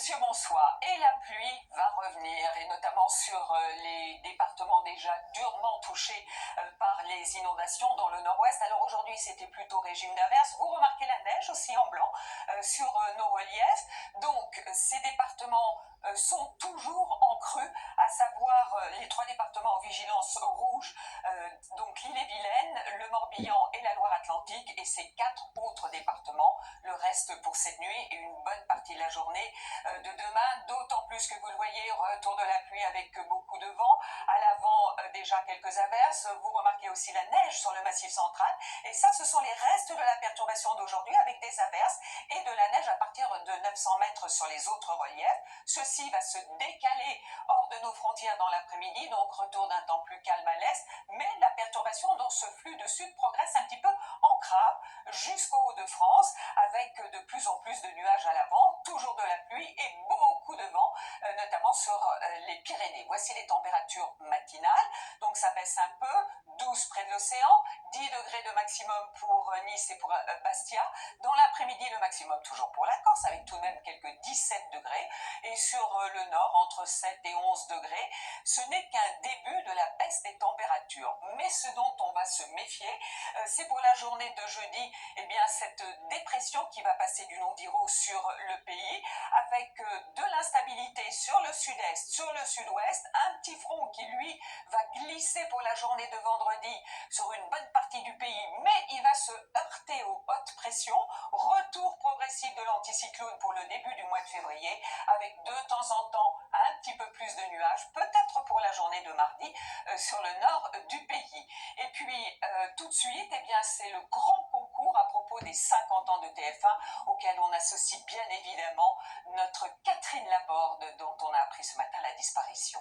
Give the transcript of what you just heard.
Monsieur, bonsoir. Et la pluie va revenir, et notamment sur les départements déjà durement touchés par les inondations dans le nord-ouest. Alors aujourd'hui, c'était plutôt régime d'averse. Vous remarquez la neige aussi en blanc sur nos reliefs. Donc, ces départements sont toujours en creux, à savoir les trois départements en vigilance rouge, donc l'Ille-et-Vilaine, le Morbihan et la Loire-Atlantique, et ces quatre autres départements. Le reste pour cette nuit et une bonne partie de la journée de demain, d'autant plus que vous le voyez, retour de la pluie avec beaucoup de vent. À l'avant, déjà quelques averses. Vous remarquez aussi la neige sur le massif central. Et ça, ce sont les restes de la perturbation d'aujourd'hui avec des averses et de la neige à partir de 900 mètres sur les autres reliefs. Ceci va se décaler hors de nos frontières dans l'après-midi, donc retour d'un temps plus calme à l'est. Mais la perturbation dans ce flux de sud progresse un petit peu en crabe jusqu'au Hauts-de-France, avec de plus en plus de nuages à l'avant, toujours de la pluie et beaucoup de vent, notamment sur les Pyrénées. Voici les températures matinales, donc ça baisse un peu, 12 près de l'océan, 10 degrés de maximum pour Nice et pour Bastia. Dans l'après-midi, le maximum toujours pour la Corse, avec tout de même quelques 17 degrés, et sur le nord, entre 7 et 11 degrés. Ce n'est qu'un début de la baisse des températures, mais ce dont on va se méfier, c'est pour la journée de jeudi, eh bien cette dépression qui va passer du Long-Diraud sur le pays, avec de l'instabilité sur le sud-est, sur le sud-ouest, un petit front qui lui va glisser pour la journée de vendredi sur une bonne partie du pays, mais il va se heurter aux hautes pressions. Retour progressif de l'anticyclone pour le début du mois de février, avec de temps en temps un petit peu plus de nuages, peut-être pour la journée de mardi sur le nord du pays. Et puis tout de suite, eh bien c'est le grand concours à propos des 50 ans de TF1, auquel on associe bien évidemment notre Catherine Laborde, dont on a appris ce matin la disparition.